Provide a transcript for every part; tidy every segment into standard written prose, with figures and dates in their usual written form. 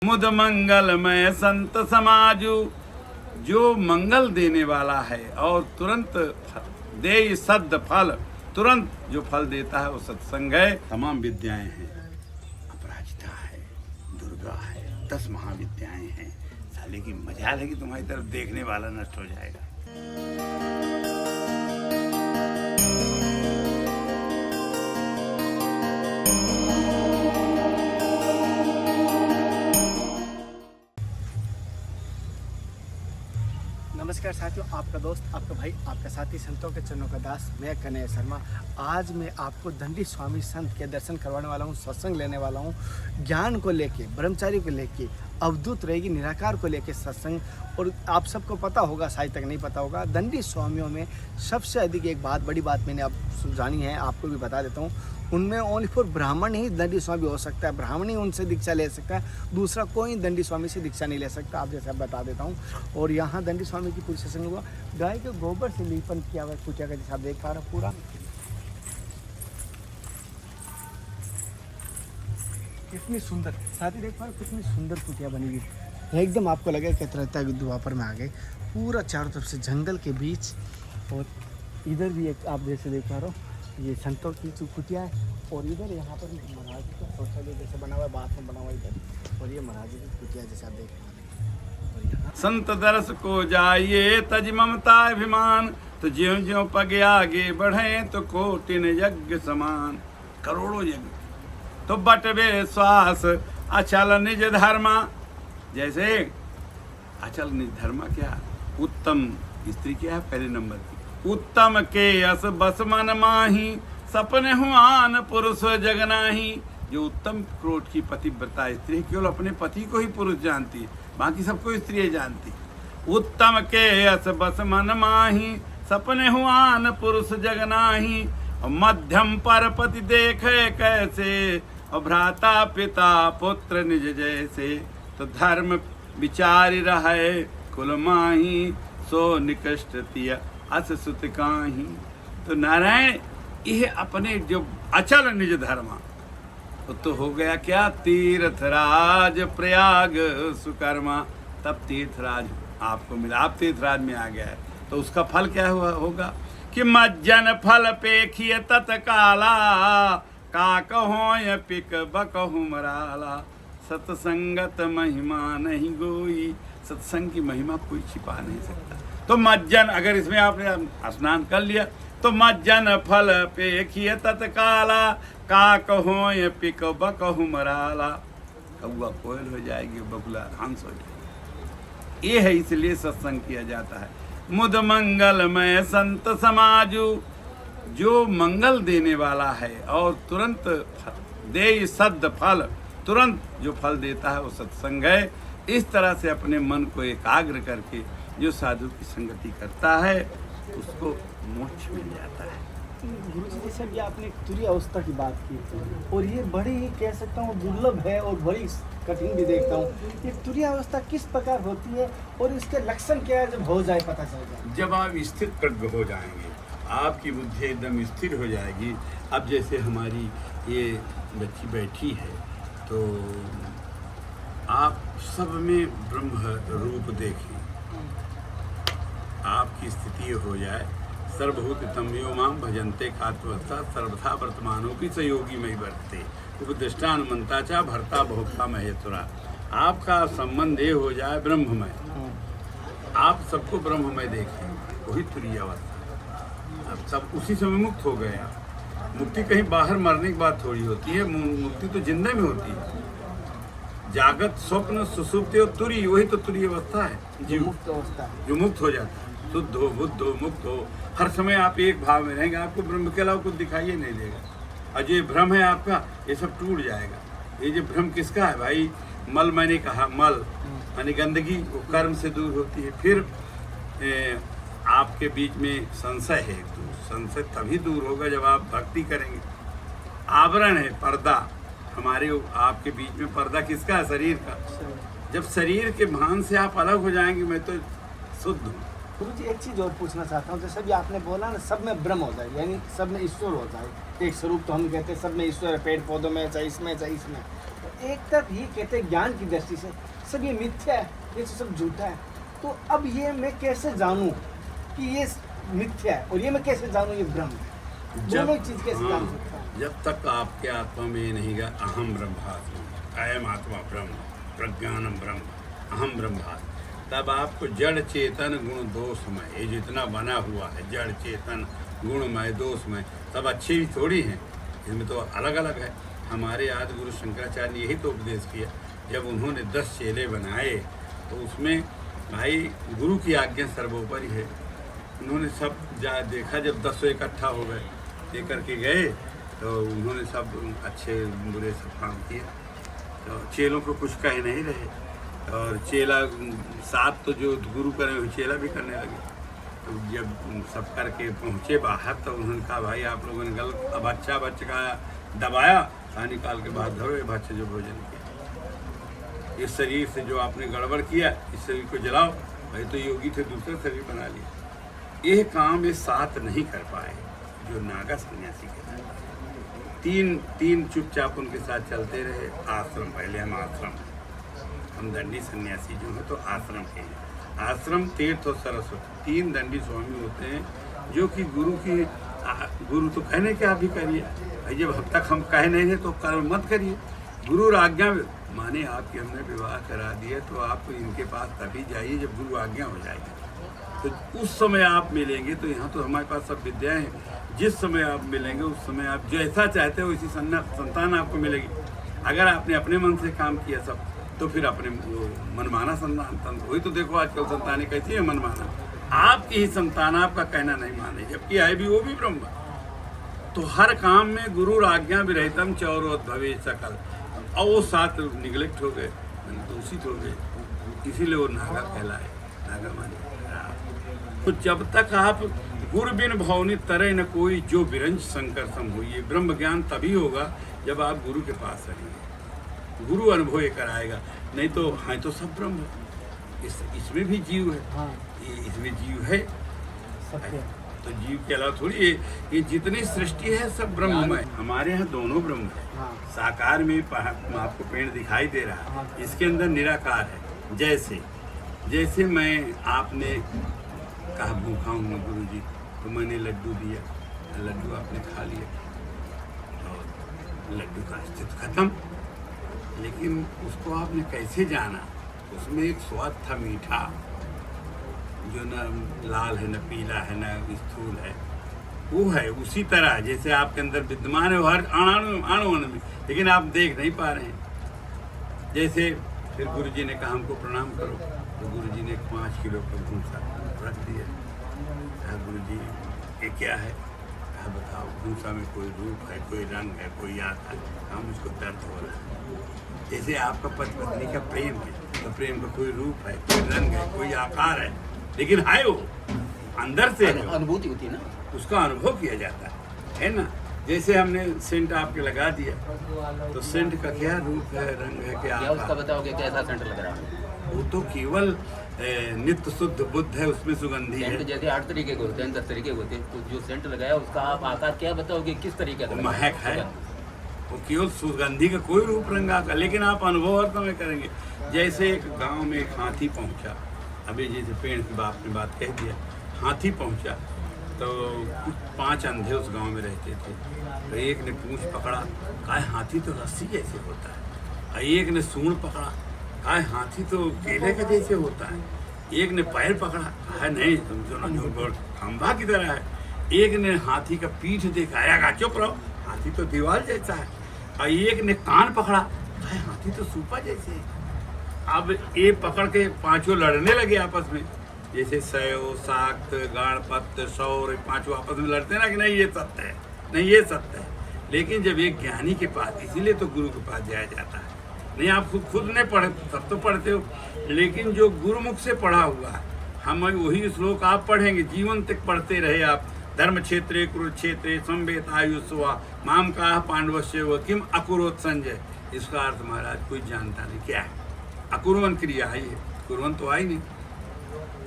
मुद मंगलमय संत समाजु, जो मंगल देने वाला है और तुरंत दे सद फल, तुरंत जो फल देता है वो सत्संग है। तमाम विद्याएं हैं, अपराजिता है, दुर्गा है, 10 महाविद्याएं हैं। साले की मजाल है कि तुम्हारी तरफ देखने वाला नष्ट हो जाएगा। नमस्कार साथियों, आपका दोस्त, आपका भाई, आपका साथी, संतों के चरणों का दास, मैं कन्हैया शर्मा। आज मैं आपको दंडी स्वामी संत के दर्शन करवाने वाला हूँ, सत्संग लेने वाला हूँ। ज्ञान को लेके, ब्रह्मचारी को लेके, अवधूत रहेगी, निराकार को लेके सत्संग। और आप सबको पता होगा, शायद तक नहीं पता होगा, दंडी स्वामियों में सबसे अधिक एक बात, बड़ी बात मैंने अब जानी है, आपको भी बता देता हूँ। उनमें ओनली फॉर ब्राह्मण ही दंडी स्वामी हो सकता है, ब्राह्मण ही उनसे दीक्षा ले सकता है, दूसरा कोई दंडी स्वामी से दीक्षा नहीं ले सकता। आप जैसे बता देता हूँ। और यहाँ दंडी स्वामी की पूरी सत्संग हुआ, गाय के गोबर से लीपन किया हुआ कुटिया का, जैसे आप देख पा रहे हो पूरा। कितनी सुंदर, साथ ही देख पा रहे हो कितनी सुंदर कुटिया बनी हुई है। एकदम आपको लगेगा कि त्रेता द्वापर में आ गए। पूरा चारों तरफ से जंगल के बीच, और इधर भी एक आप जैसे देख पा रहे हो, ये संतों की कुटिया है। और इधर यहाँ पर महाराज जी का शौचालय जैसे बना हुआ है, बाथरूम बना हुआ है इधर। और ये महाराज जी की कुटिया जैसे आप देख पा रहे हैं। संत दरस को जाइए तज ममता अभिमान, तो ज्यों ज्यों पगे आगे बढ़े तो कोटिन यज्ञ समान। करोड़ों यज्ञ तो बटवे श्वास अचल निज धर्मा। जैसे अचल निज धर्मा क्या, उत्तम स्त्री क्या है पहले नंबर की, उत्तम के यस बस मन माही, सपने हुआन पुरुष जगनाही। जो उत्तम क्रोध की पतिव्रता स्त्री केवल अपने पति को ही पुरुष जानती है, बाकी सबको स्त्री जानती। उत्तम के यस बस मन माही, सपने हुआन पुरुष जगनाही। और मध्यम पर पति देखे कैसे, और भ्राता पिता पुत्र निज जैसे। तो धर्म विचार रहे कुल माही, सो निकृष्ट तिय अस सुत काहि। तो नारायण यह अपने जो अचल निज धर्मा, तो हो गया क्या, तीर्थराज प्रयाग सुकर्मा। तब तीर्थराज आपको मिला, आप तीर्थराज में आ गया है, तो उसका फल क्या हुआ होगा कि मज्जन फल पेखिय तत्काला, काकहो पिक बकहु मराला। सत्संगत महिमा नहीं गोई, सत्संग की महिमा कोई छिपा नहीं सकता। तो मज्जन, अगर इसमें आपने स्नान कर लिया तो मज्जन फल पेखिय तत्काला, काकहो पिक बकहु मराला। कौआ कोयल हो जाएगी, बगुला हंस हो जाएगी। ये है, इसलिए सत्संग किया जाता है। मुद मंगलमय संत समाजु, जो मंगल देने वाला है और तुरंत दे सद फल, तुरंत जो फल देता है वो सत्संग है। इस तरह से अपने मन को एकाग्र करके जो साधु की संगति करता है उसको मोक्ष मिल जाता है। गुरु जी, जैसे भी आपने तुरीय अवस्था की बात की, और ये बड़ी ही कह सकता हूँ दुर्लभ है और बड़ी कठिन भी देखता हूँ। ये तुरीय अवस्था किस प्रकार होती है और इसके लक्षण क्या है, जब हो जाए पता चल जाए? जब आप स्थिर प्रज्ञ हो जाएंगे, आपकी बुद्धि एकदम स्थिर हो जाएगी। अब जैसे हमारी ये बच्ची बैठी है, तो आप सब में ब्रह्म रूप देखें, आपकी स्थिति हो जाए। सर्वभूत तमयो माम भजन्ते कात्वस्था, सर्वथा वर्तमानों की सहयोगी में वर्तते, उपदिष्टान मनता चा भरता भोक्ता महेश्वरा। आपका संबंध ये हो जाए ब्रह्ममय, आप सबको ब्रह्ममय देखें, वही तुरीय अवस्था। अब सब उसी समय मुक्त हो गए। मुक्ति कहीं बाहर मरने की बात थोड़ी होती है, मुक्ति तो जिंदे में होती है। जागत स्वप्न सुसुप्ति और तुरी, वही तो तुरीय अवस्था है, जीव मुक्त अवस्था, जो मुक्त हो जाता है। शुद्ध हो, बुद्ध हो, मुक्त हो, हर समय आप एक भाव में रहेंगे, आपको ब्रह्म के अलावा कुछ दिखाई नहीं देगा। और जो भ्रम है आपका, ये सब टूट जाएगा। ये जो भ्रम किसका है भाई, मल, मैंने कहा मल यानी गंदगी, वो कर्म से दूर होती है। फिर आपके बीच में संशय है, तो संशय तभी दूर होगा जब आप भक्ति करेंगे। आवरण है पर्दा, हमारे आपके बीच में पर्दा किसका है, शरीर का। जब शरीर के भान से आप अलग हो जाएंगे, मैं तो शुद्ध हूँ। गुरु जी, एक चीज़ और पूछना चाहता हूँ। जैसे भी आपने बोला ना, सब में ब्रह्म हो जाए, यानी सब में ईश्वर हो जाए। एक स्वरूप तो हम कहते हैं सब में ईश्वर है, पेड़ पौधों में, चाहे इसमें चाहे इसमें। एक तरफ ये कहते हैं ज्ञान की दृष्टि से सब ये मिथ्या है, ये सब झूठा है, तो अब ये मैं कैसे जानूं कि ये मिथ्या है और ये मैं कैसे जानूं ये ब्रह्म है? दोनों चीज कैसे जान सकता हूं? जब तक आपके आत्मा में ये नहीं गया अहम ब्रह्मास्मि, अयम आत्मा ब्रह्म, प्रज्ञानम ब्रह्म, अहम ब्रह्मास्मि, तब आपको जड़ चेतन गुण दोषमय, ये जितना बना हुआ है जड़ चेतन गुणमय दोषमय, सब अच्छे ही थोड़ी हैं, इसमें तो अलग अलग है। हमारे आदि गुरु शंकराचार्य ने यही तो उपदेश किया, जब उन्होंने 10 चेले बनाए तो उसमें भाई गुरु की आज्ञा सर्वोपरि है। उन्होंने सब देखा, जब 10 इकट्ठा हो गए लेकर के गए तो उन्होंने सब अच्छे बुरे सब काम किए, तो चेलों को कुछ कह नहीं रहे, और चेला साथ तो जो गुरु करे हुए चेला भी करने लगे। तो जब सब करके पहुँचे बाहर तो उन्होंने कहा भाई आप लोगों ने गलत, अब अच्छा बच्चे का दबाया, निकाल के बाद धरो ये बच्चे जो भोजन किया, इस शरीर से जो आपने गड़बड़ किया इस शरीर को जलाओ। भाई तो योगी थे, दूसरा शरीर बना लिया। यह काम ये साथ नहीं कर पाए जो नागा सन्यासी के साथ। तीन चुपचाप उनके साथ चलते रहे। आश्रम, पहले हम दंडी सन्यासी जो है तो आश्रम के हैं। आश्रम, तीर्थ और सरस्वती 3 दंडी स्वामी होते हैं जो कि गुरु तो कहने क्या भी करिए भाई, जब अब तक हम कह नहीं है तो कर्म मत करिए। गुरु आज्ञा माने आपके हमने विवाह करा दिया तो आप इनके पास तभी जाइए जब गुरु आज्ञा हो जाएगी, तो उस समय आप मिलेंगे। तो यहाँ तो हमारे पास सब विद्याएं हैं, जिस समय आप मिलेंगे उस समय आप जैसा चाहते हो वैसी संतान आपको मिलेगी। अगर आपने अपने मन से काम किया सब तो फिर अपने मनमाना संतान, वही तो देखो आजकल संतानें कैसी है मनमाना, आपकी ही संतान आपका कहना नहीं माने, जबकि है भी वो भी ब्रह्म। तो हर काम में गुरु आज्ञा विरहितम चौरोद्भवे सकल, और वो साथ निगलेक्ट हो गए, दूषित हो गए, इसीलिए वो नागा कहलाए, नागा माने। तो जब तक आप गुरु बिन भवनी तरह न कोई, जो विरंज शंकर सम हुई। ब्रह्म ज्ञान तभी होगा जब आप गुरु के पास रहेंगे, गुरु अनुभव कराएगा, नहीं तो है तो सब ब्रह्म। इसमें भी जीव है, हाँ। इसमें जीव है, तो जीव के अलावा थोड़ी ये जितनी सृष्टि है सब ब्रह्ममय। हमारे यहाँ दोनों ब्रह्म है। हाँ। साकार में आपको पेड़ दिखाई दे रहा है, हाँ। इसके अंदर निराकार है। जैसे मैं आपने कहा भूखा हूँ गुरु जी, तो मैंने लड्डू दिया, लड्डू आपने खा लिया और लड्डू का अस्तित्व खत्म। लेकिन उसको आपने कैसे जाना, उसमें एक स्वाद था मीठा, जो न लाल है न पीला है न स्थूल है, वो है। उसी तरह जैसे आपके अंदर विद्यमान है हर अणु में, लेकिन आप देख नहीं पा रहे हैं। जैसे फिर गुरु जी ने कहा हमको प्रणाम करो, तो गुरु जी ने 5 किलो का भूसा रख दिया। कहा गुरु जी ये क्या है? कहा बताओ, भूसा में कोई रूप है, कोई रंग है, कोई याद है। हम उसको दर्द हो रहा है। जैसे आपका पति पत्नी का प्रेम है, तो प्रेम का कोई रूप है, कोई रंग है, कोई आकार है, लेकिन है वो अंदर से है, अनुभूति होती है ना, उसका अनुभव किया जाता है ना। जैसे हमने सेंट आपके लगा दिया, तो सेंट का क्या रूप है, रंग है, क्या उसका आकार? बताओगे कैसा सेंट लग रहा है? वो तो केवल नित्य शुद्ध बुद्ध है, उसमें सुगंधी सेंट है। जैसे 8 तरीके के होते हैं, 10 तरीके के होते हैं, तो जो सेंट लगाया उसका आप आकार क्या बताओगे, किस तरीके का? महक है, वो केवल सुगंधी का कोई रूप रंग आकार, लेकिन आप अनुभव हर समय करेंगे। जैसे एक गांव में एक हाथी पहुंचा, अभी जैसे पेड़ की बात कह दिया, हाथी पहुंचा तो कुछ 5 अंधे उस गांव में रहते थे। तो एक ने पूंछ पकड़ा, कहा हाथी तो रस्सी जैसे होता है। और एक ने सूंड पकड़ा, कहा हाथी तो केले का जैसे होता है। एक ने पैर पकड़ा, कहा नहीं तुम जो खंभा की तरह है। एक ने हाथी का पीठ देखा, कहा चुप रहो, हाथी तो दीवार जैसा है। और एक ने कान पकड़ा, कहा हाथी तो सूपा जैसे है। अब ये पकड़ के 5 लड़ने लगे आपस में, जैसे सयो, साक्त, गाणपत्य, सौर, 5 आपस में लड़ते ना कि नहीं ये सत्य है, नहीं ये सत्य है। लेकिन जब एक ज्ञानी के पास, इसीलिए तो गुरु के पास जाया जाता है। नहीं आप खुद नहीं पढ़े, सब तो पढ़ते हो, लेकिन जो गुरुमुख से पढ़ा हुआ है, हम वही श्लोक आप पढ़ेंगे, जीवन तक पढ़ते रहे आप। धर्म क्षेत्रे कुरुक्षेत्रे संवेत आयुष्वा माम का पांडवस्य व किम अकुरोत संजय। इसका अर्थ महाराज कोई जानता नहीं क्या है। अकुर्वन क्रिया है ये, कुर्वन तो आई नहीं।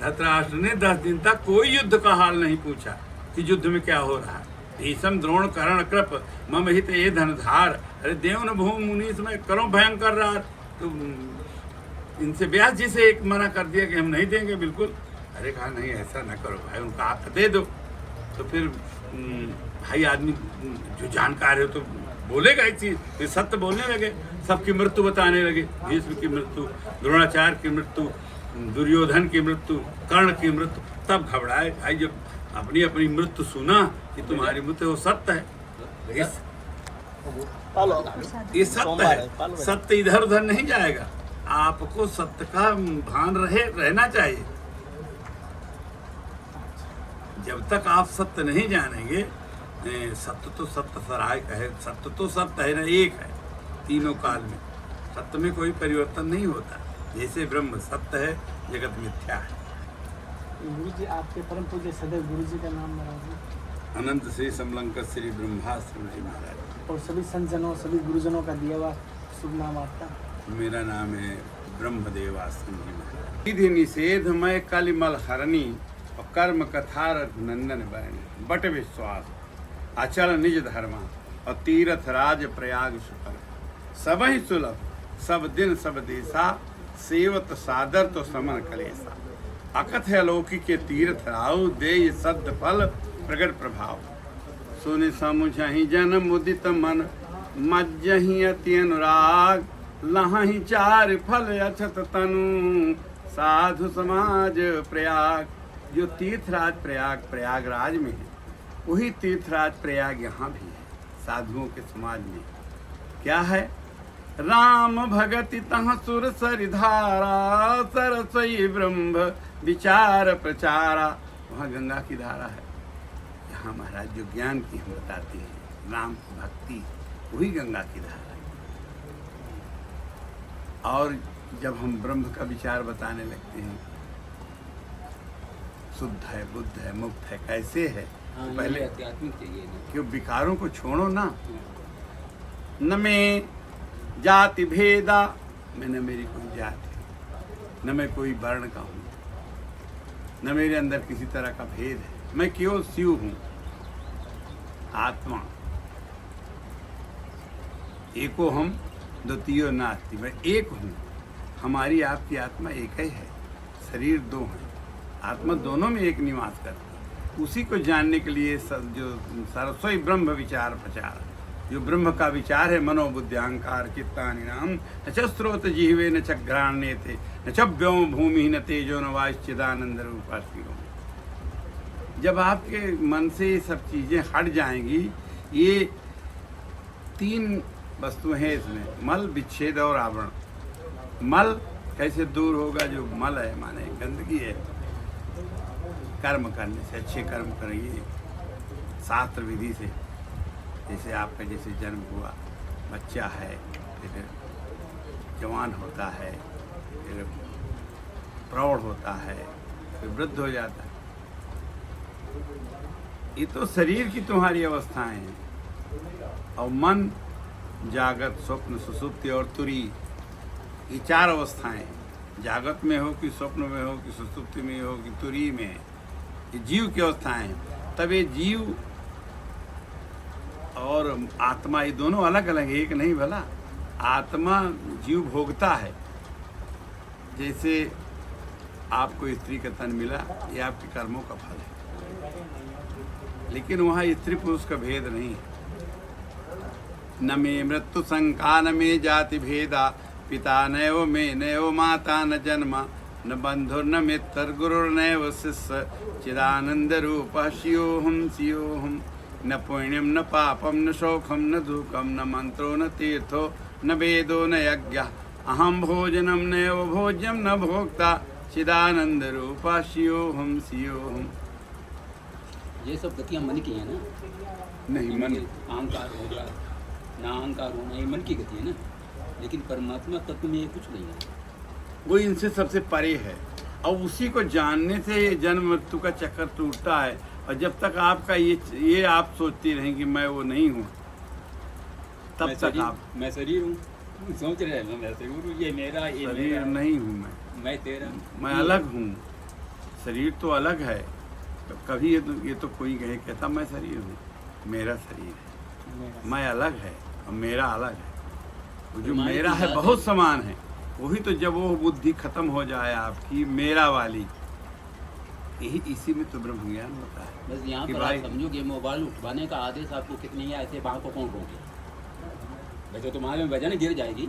धृतराष्ट्र ने 10 दिन तक कोई युद्ध का हाल नहीं पूछा कि युद्ध में क्या हो रहा है। भीषम द्रोण कर्ण कृप मम हित ये धनधार अरे देव न भूम मुनीस में करो भयंकर रात, तो इनसे ब्यास जी से एक मना कर दिया कि हम नहीं देंगे बिल्कुल। अरे कहा नहीं ऐसा ना करो भाई, उनका आप दे दो। तो फिर भाई आदमी जो जानकार है तो बोलेगा एक चीज, फिर सत्य बोलने लगे, सबकी मृत्यु बताने लगे, भीष्म की मृत्यु, द्रोणाचार्य की मृत्यु, दुर्योधन की मृत्यु, कर्ण की मृत्यु। तब घबराए भाई, जब अपनी अपनी मृत्यु सुना कि तुम्हारी मृत्यु वो सत्य है, ये सत्य है, सत्य इधर उधर नहीं जाएगा, आपको सत्य का भान रहना चाहिए। जब तक आप सत्य नहीं जानेंगे, सत्य तो सत्य सराय का है, सत्य तो सत्य है ना, एक है तीनों काल में, सत्य में कोई परिवर्तन नहीं होता। जैसे ब्रह्म सत्य है, जगत मिथ्या है। गुरु जी आपके परम पूज्य सदैव गुरु जी का नाम महाराज? अनंत श्री समलंकर श्री ब्रह्माश्रम जी महाराज। और सभी संतजनों सभी गुरुजनों का दिया हुआ शुभ नाम आपका? मेरा नाम है ब्रह्मदेव आश्रम जी महाराज। विधि निषेध मय कलिमल हरणी और कर्म कथा नंदन बरणी, बट विश्वास अचल निज धर्मा और तीर्थ राज प्रयाग सुकर, सब ही सुलभ सब दिन सब देशा, सेवत सादर तो समन कलेसा, अकथ अलौकिक के तीर्थ राव, दे सद्य फल प्रगट प्रभाव, सुनि समुझहि जन मुदित मन, मज्जहि अति अनुराग, लहहि चार फल अछत तनु, साधु समाज प्रयाग। जो तीर्थराज प्रयागराज में है, वही तीर्थराज प्रयाग यहाँ भी है, साधुओं के समाज में। क्या है? राम भगति तह सुर सरिधारा, सरस्वती ब्रह्म विचार प्रचारा। वहाँ गंगा की धारा है। यहाँ महाराज जो ज्ञान की हम बताते हैं, राम की भक्ति, वही गंगा की धारा है। और जब हम ब्रह्म का विचार बताने लगते हैं, शुद्ध है, बुद्ध है, मुक्त है, कैसे है, हाँ, तो पहले आध्यात्मिक चाहिए ना। क्यों विकारों को छोड़ो ना। न में जाति भेदा, मैं न मेरी कोई जाति, न मैं कोई वर्ण का हूँ, न मेरे अंदर किसी तरह का भेद है, मैं केवल शिव हूँ, आत्मा। एको हम द्वितीयो नास्ति, मैं एक हूँ। हमारी आपकी आत्मा एक ही है, शरीर दो है, आत्मा दोनों में एक निवास करती है। उसी को जानने के लिए जो सरस्वती ब्रह्म विचार प्रचार, जो ब्रह्म का विचार है, मनोबुद्धि अहंकार चित्तानि नाम, न च स्रोत जिह्वे न च घ्राण्ये थे, न च व्योम भूमि न तेजो न वायुश्चिदानंद रूपा शिवम। जब आपके मन से ये सब चीज़ें हट जाएंगी, ये तीन वस्तुएं हैं इसमें, मल विच्छेद और आवरण। मल कैसे दूर होगा? जो मल है माने गंदगी है, कर्म करने से, अच्छे कर्म करेंगे शास्त्र विधि से। जैसे आपका जैसे जन्म हुआ, बच्चा है, फिर जवान होता है, फिर प्रौढ़ होता है, फिर वृद्ध हो जाता है। ये तो शरीर की तुम्हारी अवस्थाएं हैं। और मन, जागत, स्वप्न, सुसुप्ति और तुरी, ये चार अवस्थाएं हैं। जागत में हो कि स्वप्न में हो कि सुसुप्ति में हो कि तुरी में, ये जीव की अवस्थाएं हैं। तब ये जीव और आत्मा, ये दोनों अलग अलग है, एक नहीं भला। आत्मा जीव भोगता है। जैसे आपको स्त्री का तन मिला, ये आपके कर्मों का फल है, लेकिन वहाँ स्त्री पुरुष का भेद नहीं है। न मे मृत्यु शंका न मे जाति भेदा, पिता नैव मे नैव माता न जन्मा, न बंधुर न मित्र गुरुर्नैव शिष्य, चिदानंद रूप शिवोहम शिवोहम। न पुण्यम न पापम न शोकम न दुखम, न मंत्रो न तीर्थो न वेदो न यज्ञ, अहम भोजनम नैव भोज्यम न भोक्ता, चिदानंद रूप शिवोहम शिवोहम। ये सब गतियाँ मन की है ना? नहीं, मन अहंकार हो गया, ना अहंकार होना, ये मन की गति है ना। लेकिन परमात्मा तत्व में ये कुछ नहीं है, वो इनसे सबसे परे है। और उसी को जानने से ये जन्म मृत्यु का चक्कर टूटता है। और जब तक आपका ये आप सोचती रहेंगी मैं वो नहीं हूँ, तब तक आप, मैं शरीर हूँ, सोच रहे हैं मैं शरीर हूँ, ये मेरा, ये शरीर मेरा नहीं हूँ मैं तेरा, मैं अलग हूँ। शरीर तो अलग है। तो कभी ये तो कोई कहे कहता मैं शरीर हूँ, मेरा शरीर है, मैं अलग है। और मेरा अलग है। वो जो मेरा है बहुत समान है, वही तो जब वो बुद्धि खत्म हो जाए आपकी मेरा वाली, यही इसी में तो ब्रह्म ज्ञान होता है। बस यहाँ कि पर भाई आप समझो कि मोबाइल उठवाने का आदेश आपको कितने ही ऐसे बाहर को कौन रोके। वैसे तुम्हारे में वजन गिर जाएगी,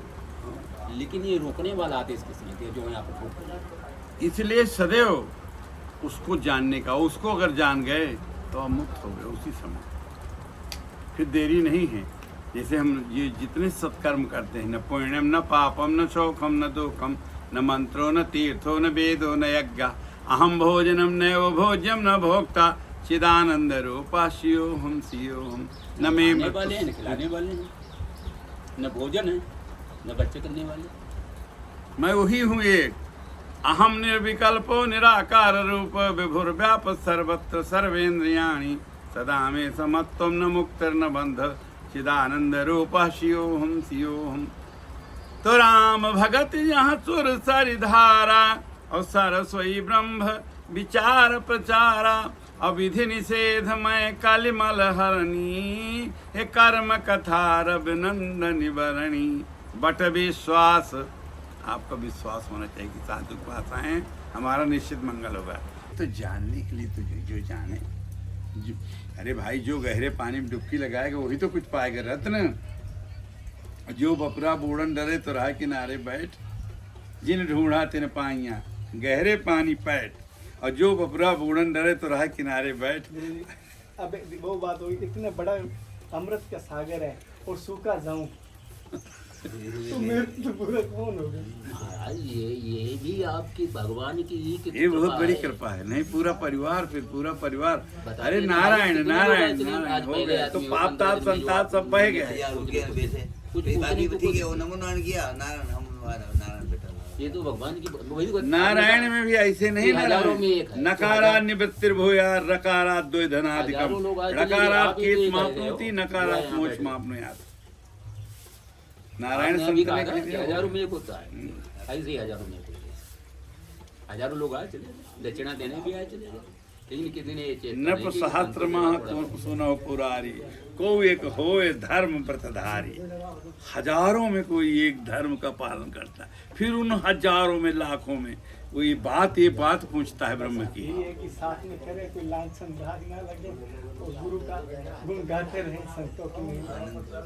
लेकिन ये रोकने वाला आदेश किसने दिया जो यहाँ पर रोक रहा? इसलिए सदैव उसको जानने का, उसको अगर जान गए तो आप मुक्त हो गए उसी समय, फिर देरी नहीं है। जैसे हम ये जितने सत्कर्म करते हैं, न पुण्यम न पापम न शोकम न दुखम न मंत्रो न तीर्थो न वेदो न यज्ञ, अहम भोजनम नैव भोज्यम न भोक्ता चिदानंद रूपा शियोहम शियोहम न मे खाने वाले हैं, न खिलाने वाले हैं, न भोजन है, न बच्चे करने वाले। मैं वही हूँ एक, अहम निर्विकल्पो निराकार रूप विभुर्व्याप सर्वत्र सर्वेन्द्रियाणि सदा मे समत्वम न मुक्तिर न बंध चिदानंद रूपा शियोहम शियोहम। तो राम भगत यहाँ सुर सरिधारा और सरस्वती ब्रह्म विचार प्रचारा, अविधि निषेध मैं कलिमल हरणी, हे कर्म कथा रविनंदन वरणी। बट विश्वास, आपका विश्वास होना चाहिए कि साधु के पास आए हमारा निश्चित मंगल होगा। तो जानने के लिए तो जो जाने, जो, अरे भाई जो गहरे पानी में डुबकी लगाएगा वही तो कुछ पाएगा रत्न। जो बपरा बूढ़न डरे तो राह किनारे बैठ, जिन ढूंढा तिन पाइया गहरे पानी पैठ, और जो बपरा बूढ़न डरे तो राह किनारे बैठ। अब वो बात हुई, इतना बड़ा अमृत का सागर है और सूखा जाऊं तो मेरे तो पूरा कौन हो गया। महाराज ये भी आपकी भगवान की ये बहुत बड़ी कृपा है। नहीं पूरा परिवार, फिर पूरा परिवार, बता अरे दें, नारायण कितने नारायण लोग नारायण आज हो पहले गया तो आदमी पाप ताप संताप सब बह गए। कुछ बाकी पूछने को ठीक है, वो नमो नारायण किया, नारायण हम नारायण बेटा ये तो भगवान की वही तो नारायण में भी ऐसे नहीं हजारों में एक है। नकारा निवृत्तिर्भूया रकारा द्वैधनादिकम हजारों लोग आज चले गए, रकारात आप ही तो कीट एक मापनोति है, नकारात यहाँ मोक्ष बैठे। मापनुयात्। नारायण आपने अभी संत कहा ने ना कह कि दिया वो। हजारों में एक होता है, ऐसे ही हजारों में एक होता है। हजारों लोग आए चले गए, दक्षिणा देने भी आए चले गए, लेकिन किसी ने ये चेतना नप नहीं की, सहस्त्र माह सुनो पुरारी, को एक होए धर्म व्रतधारी। हजारों में कोई एक धर्म का पालन करता है, फिर उन हजारों में लाखों में वो ये बात पूछता है ब्रह्म की। यही है कि साथ में करे कोई लांछन राग ना लगे और गुरु का गुण गाते रहे संतों की नहीं।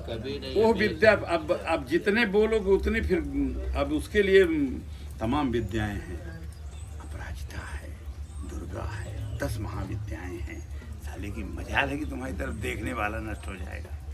कभी नहीं वो हमें- विद्या अब जितने बोलोगे उतने, फिर अब उसके लिए तमाम विद्याएं हैं। अपराजिता है, दुर्गा है, 10 महाविद्याएं हैं। साले की मजाल है कि तुम्हारी तरफ देखने वाला नष्ट हो जाएगा।